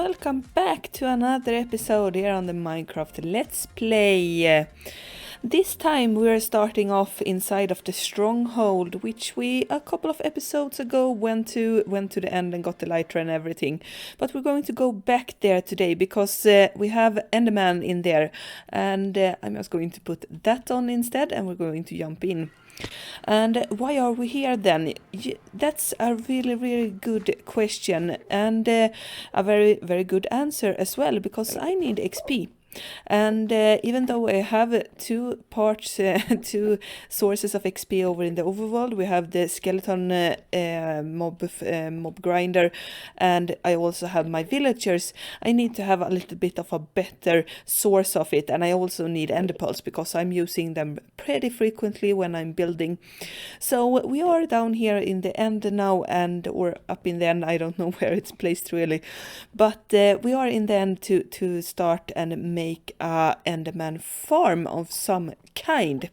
welcome back to another episode here on the Minecraft Let's Play. This time we're starting off inside of the stronghold, which we a couple of episodes ago went to the end and got the lighter and everything. But we're going to go back there today because we have Enderman in there, and I'm just going to put that on instead, and we're going to jump in. And why are we here then? That's a really good question, and a very good answer as well, because I need XP. And even though I have two sources of XP over in the overworld, we have the skeleton mob grinder, and I also have my villagers. I need to have a little bit of a better source of it, and I also need ender pearls because I'm using them pretty frequently when I'm building. So we are down here in the end now, or up in the end, I don't know where it's placed really, but we are in the end to start and make a enderman farm of some kind.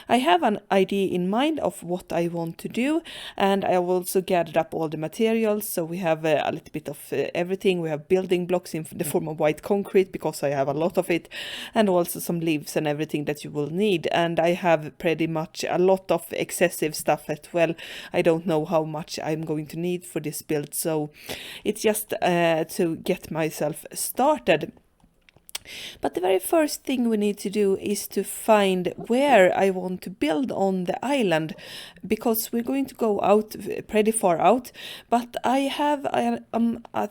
I have an idea in mind of what I want to do, and I have also gathered up all the materials, so we have a little bit of everything. We have building blocks in the form of white concrete because I have a lot of it, and also some leaves and everything that you will need, and I have pretty much a lot of excessive stuff as well. I don't know how much I'm going to need for this build, so it's just to get myself started. But the very first thing we need to do is to find where I want to build on the island, because we're going to go out pretty far out, but I have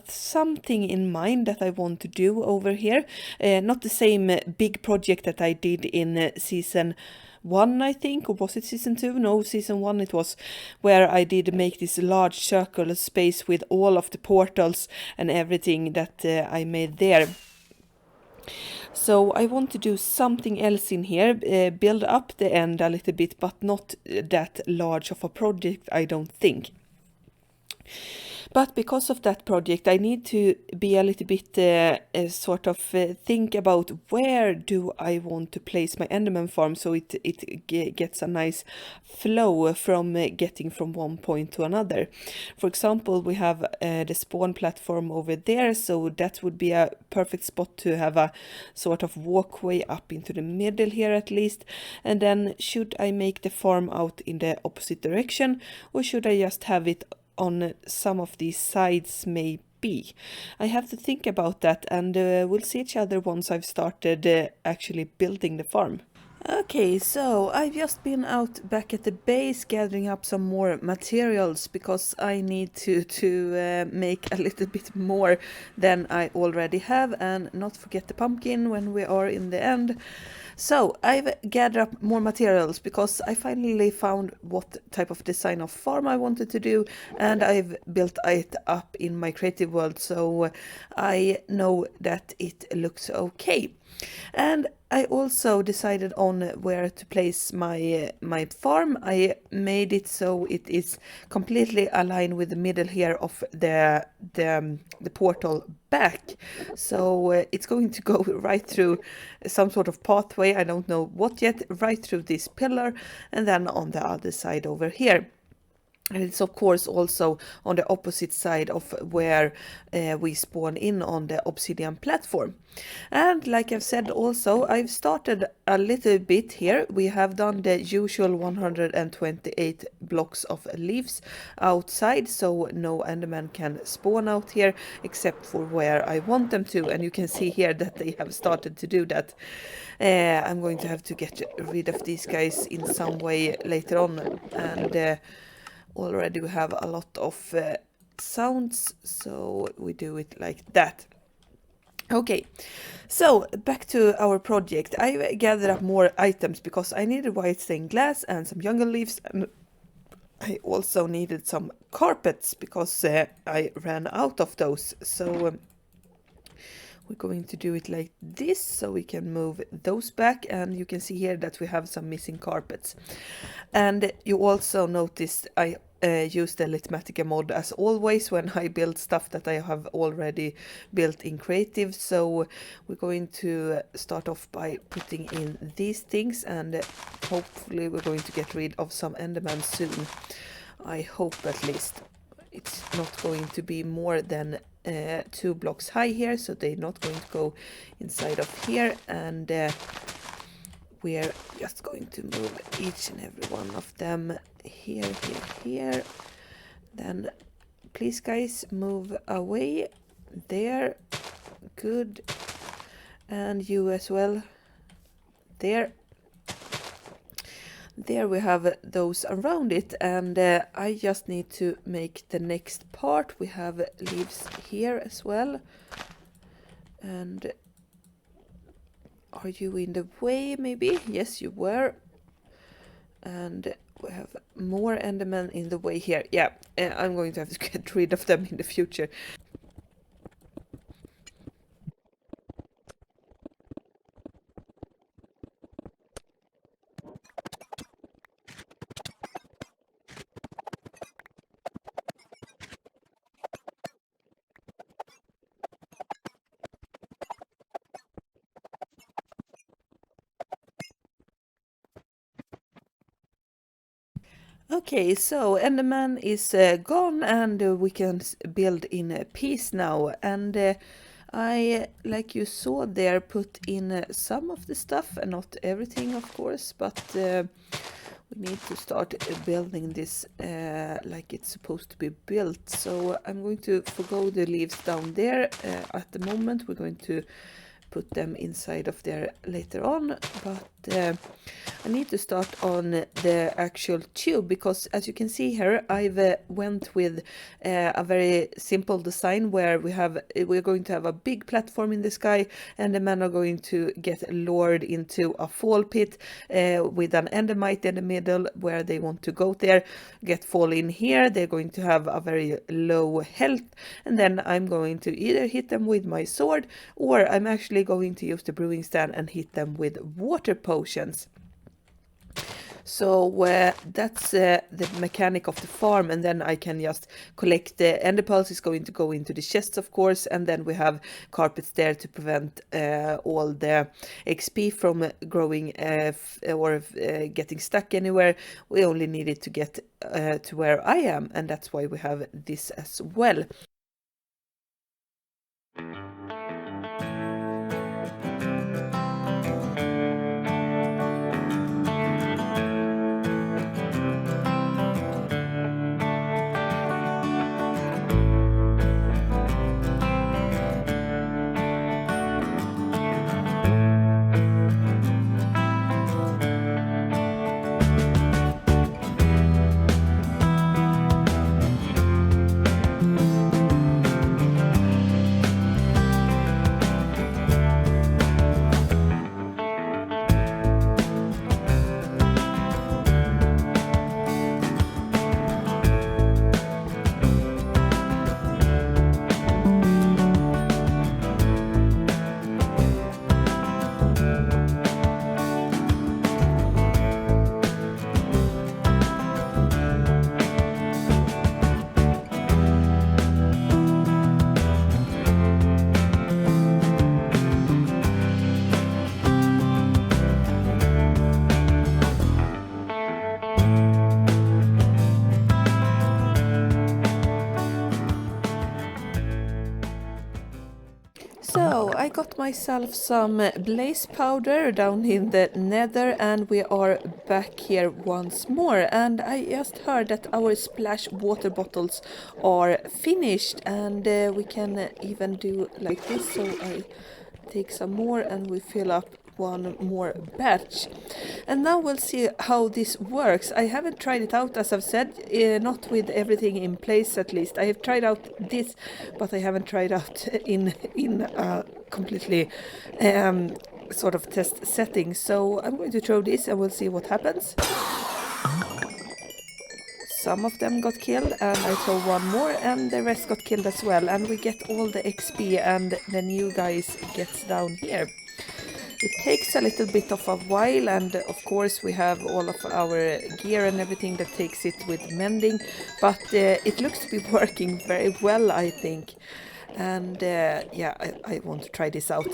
something in mind that I want to do over here. Not the same big project that I did in season 1, I think, or was it season 2? No, season 1 it was, where I did make this large circular space with all of the portals and everything that I made there. So I want to do something else in here, build up the end a little bit, but not that large of a project, I don't think. But because of that project, I need to be a little bit think about where do I want to place my enderman farm, so it gets a nice flow from getting from one point to another. For example, we have the spawn platform over there, so that would be a perfect spot to have a sort of walkway up into the middle here at least. And then should I make the farm out in the opposite direction, or should I just have it on some of these sides maybe? I have to think about that, and we'll see each other once I've started actually building the farm. Okay, so I've just been out back at the base gathering up some more materials because I need to make a little bit more than I already have, and not forget the pumpkin when we are in the end. So I've gathered up more materials because I finally found what type of design of farm I wanted to do, and I've built it up in my creative world, so I know that it looks okay. And I also decided on where to place my farm. I made it so it is completely aligned with the middle here of the portal back. So it's going to go right through some sort of pathway, I don't know what yet, right through this pillar, and then on the other side over here. And it's of course also on the opposite side of where we spawn in on the obsidian platform. And like I've said also, I've started a little bit here. We have done the usual 128 blocks of leaves outside, so no enderman can spawn out here except for where I want them to. And you can see here that they have started to do that. I'm going to have to get rid of these guys in some way later on, and already we have a lot of sounds, so we do it like that. Okay, so back to our project. I gathered up more items because I needed white stained glass and some jungle leaves, and I also needed some carpets because I ran out of those. So we're going to do it like this, so we can move those back, and you can see here that we have some missing carpets. And you also noticed I use the Litmatica mod as always when I build stuff that I have already built in creative. So we're going to start off by putting in these things, and hopefully we're going to get rid of some endermen soon. I hope at least. It's not going to be more than 2 blocks high here, so they're not going to go inside of here, and we're just going to move each and every one of them here, here, here. Then please guys, move away there. Good. And you as well. There we have those around it, and I just need to make the next part. We have leaves here as well. And are you in the way maybe? Yes, you were. And we have more Endermen in the way here. Yeah, I'm going to have to get rid of them in the future. Okay, so Enderman is gone, and we can build in peace now. And I, like you saw there, put in some of the stuff, and not everything, of course, but we need to start building this like it's supposed to be built. So I'm going to forgo the leaves down there at the moment. We're going to put them inside of there later on, but I need to start on the actual tube, because as you can see here, I've went with a very simple design where we're going to have a big platform in the sky, and the men are going to get lured into a fall pit with an endermite in the middle where they want to go there, fall in here. They're going to have a very low health, and then I'm going to either hit them with my sword, or I'm actually going to use the brewing stand and hit them with water potions. So that's the mechanic of the farm, and then I can just collect the ender pearls. Is going to go into the chests, of course, and then we have carpets there to prevent all the XP from growing or getting stuck anywhere. We only need it to get to where I am, and that's why we have this as well. So I got myself some blaze powder down in the nether, and we are back here once more, and I just heard that our splash water bottles are finished, and we can even do like this. So I take some more and we fill up one more batch, and now we'll see how this works. I haven't tried it out, as I've said, not with everything in place. At least I have tried out this, but I haven't tried out in a completely sort of test setting. So I'm going to throw this and we'll see what happens. Some of them got killed, and I throw one more, and the rest got killed as well, and we get all the XP, and the new guys gets down here. It takes a little bit of a while, and of course we have all of our gear and everything that takes it with mending, but it looks to be working very well, I think. And yeah, I want to try this out.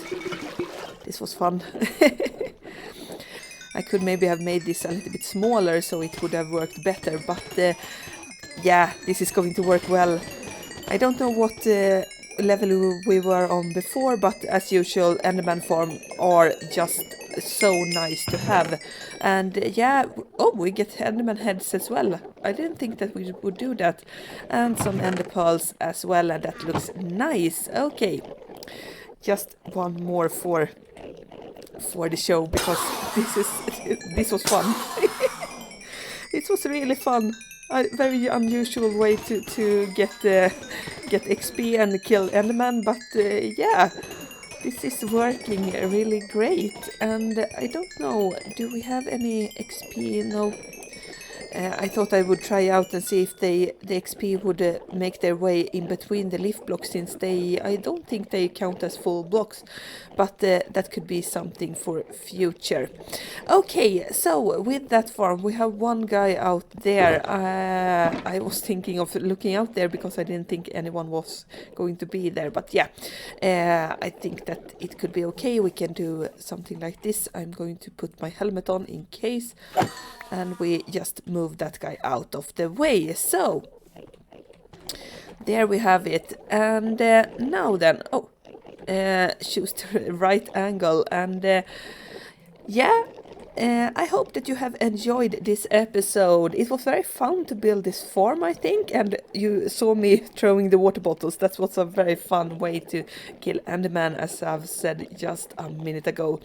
This was fun. I could maybe have made this a little bit smaller so it would have worked better, but yeah, this is going to work well. I don't know what level we were on before, but as usual, Enderman farm are just so nice to have. And yeah, oh, we get Enderman heads as well. I didn't think that we would do that. And some Ender pearls as well, and that looks nice. Okay, just one more for the show, because this was fun. It was really fun. A very unusual way to get XP and kill Enderman, but yeah, this is working really great. And I don't know, do we have any XP? No. I thought I would try out and see if the XP would make their way in between the leaf blocks, since I don't think they count as full blocks, but that could be something for future. Okay, so with that farm, we have one guy out there. I was thinking of looking out there because I didn't think anyone was going to be there, but yeah, I think that it could be okay. We can do something like this. I'm going to put my helmet on in case, and we just move that guy out of the way. So there we have it. And now then, choose the right angle. And yeah, I hope that you have enjoyed this episode. It was very fun to build this farm, I think, and you saw me throwing the water bottles. That was a very fun way to kill Enderman, as I've said just a minute ago.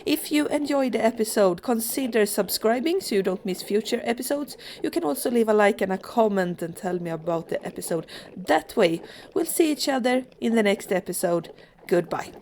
If you enjoyed the episode, consider subscribing so you don't miss future episodes. You can also leave a like and a comment and tell me about the episode. That way, we'll see each other in the next episode. Goodbye.